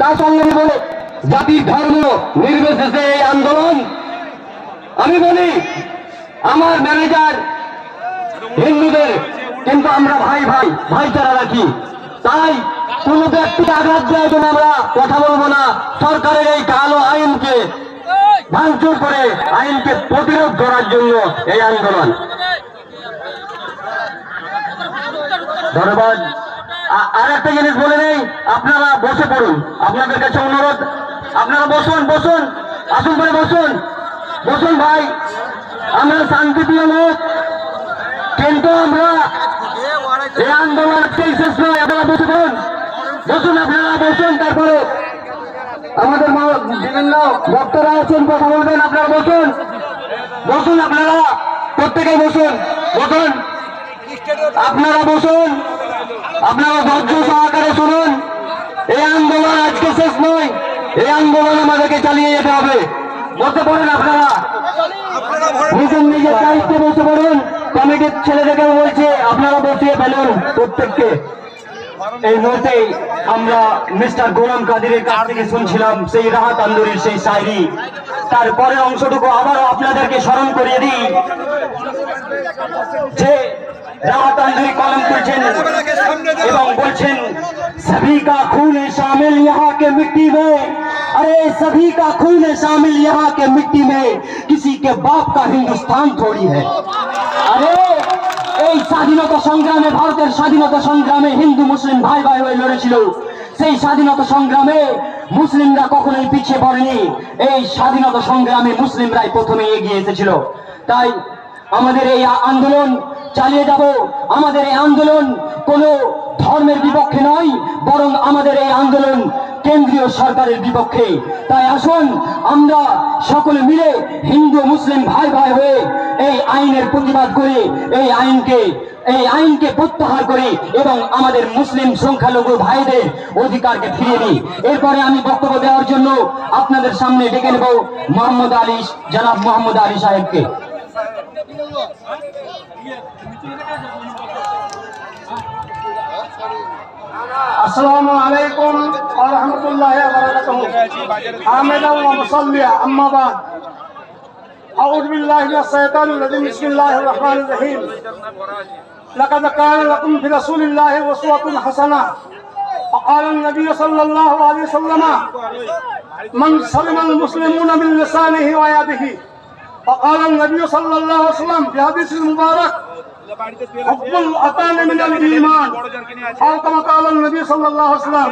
তার সঙ্গে বলে জাতি ধর্ম নির্বিশেষে এই আন্দোলন। আমি বলি আমার ম্যানেজার হিন্দুদের, কিন্তু আমরা ভাই ভাই ভাইচারা রাখি, তাই কোন ব্যক্তিকে আঘাত দেওয়ার জন্য আমরা কথা বলবো না। সরকারের এই কালো আইনকে ভাঙচুর করে আইনকে প্রতিরোধ করার জন্য এই আন্দোলন। ধন্যবাদ। আর একটা জিনিস বলে নেই, আপনারা বসে পড়ুন, আপনাদের কাছে অনুরোধ, আপনারা বসুন বসুন, আসুন করে বসুন বসুন ভাই। আমরা শান্তিপ্রিয় লোক, কিন্তু আমরা এই আন্দোলন আজকেই শেষ নয়। আপনারা বসে পড়ুন, বসুন, আপনারা বসুন। তারপরে আমাদের বিভিন্ন বক্তারা আছেন, কথা বলবেন, আপনারা বসুন বসুন, আপনারা প্রত্যেকেই বসুন বসুন, আপনারা বসুন, আপনারা ধৈর্য সহকারে শুনুন। এই আন্দোলন আজকে শেষ নয়, এই আন্দোলন আমাদেরকে চালিয়ে যেতে হবে। বসে পড়ুন, আপনারা নিজের নিজের দায়িত্বে বসে পড়ুন। কমিটির ছেলেদেরকেও বলছে আপনারা বসিয়ে ফেলুন প্রত্যেককে। এই মুহূর্তে আমরা মিস্টার গোলাম কাদিরের কাছ থেকে শুনছিলাম সেই রাহাত আন্দোলনের সেই শায়রি। তারপরের অংশটুকু আবারও আপনাদেরকে স্মরণ করিয়ে দিই যে রাহাত আন্দোলন কলম করছেন এবং বলছেন सभी का खून है शामिल यहाँ के मिट्टी में, अरे सभी का खून है शामिल यहाँ के मिट्टी में, किसी के बाप का हिंदुस्तान थोड़ी है। अरे এই স্বাধীনতা সংগ্রামে, ভারতের স্বাধীনতা সংগ্রামে হিন্দু মুসলিম ভাই ভাই হয়ে লড়েছিল। সেই স্বাধীনতা সংগ্রামে মুসলিমরা কখনোই পিছিয়ে পড়েনি। এই স্বাধীনতা সংগ্রামে মুসলিমরাই প্রথমে এগিয়ে এসেছিল। তাই আমাদের এই আন্দোলন চালিয়ে যাব। আমাদের এই আন্দোলন কোনো ধর্মের বিপক্ষে নয়, বরং আমাদের এই আন্দোলন কেন্দ্রীয় সরকারের বিপক্ষে। তাই আসুন আমরা সকলে মিলে হিন্দু মুসলিম ভাই ভাই হয়ে এই আইনের প্রতিবাদ করি, এই আইনকে প্রত্যাহার করি এবং আমাদের মুসলিম সংখ্যালঘু ভাইদের অধিকারকে ফিরিয়ে দিই। এরপরে আমি বক্তব্য দেওয়ার জন্য আপনাদের সামনে ডেকে নেব মোহাম্মদ আলী, জনাব মোহাম্মদ আলী সাহেবকে। अस्सलामु अलैकुम व रहमतुल्लाहि व बरकातुहू। हामिदा व मुसल्लिया अम्मा बाद। अऊज़ु बिल्लाहि मिनश शैतानिर रजीम। बिस्मिल्लाहिर रहमानिर रहीम। लक़द कान लकुम फी रसूलिल्लाहि उस्वतुन हसनह। फ़क़ाल नबी सल्लल्लाहु अलैहि वसल्लम मन सलिमल मुस्लिमून मिन लिसानिहि व यदिहि। फ़क़ाल नबी सल्लल्लाहु अलैहि वसल्लम फी हदीसिल मुबारक हुब्बुल वतन मिनल ईमान। और कमा क़ाल नबी सल्लल्लाहु अलैहि वसल्लम।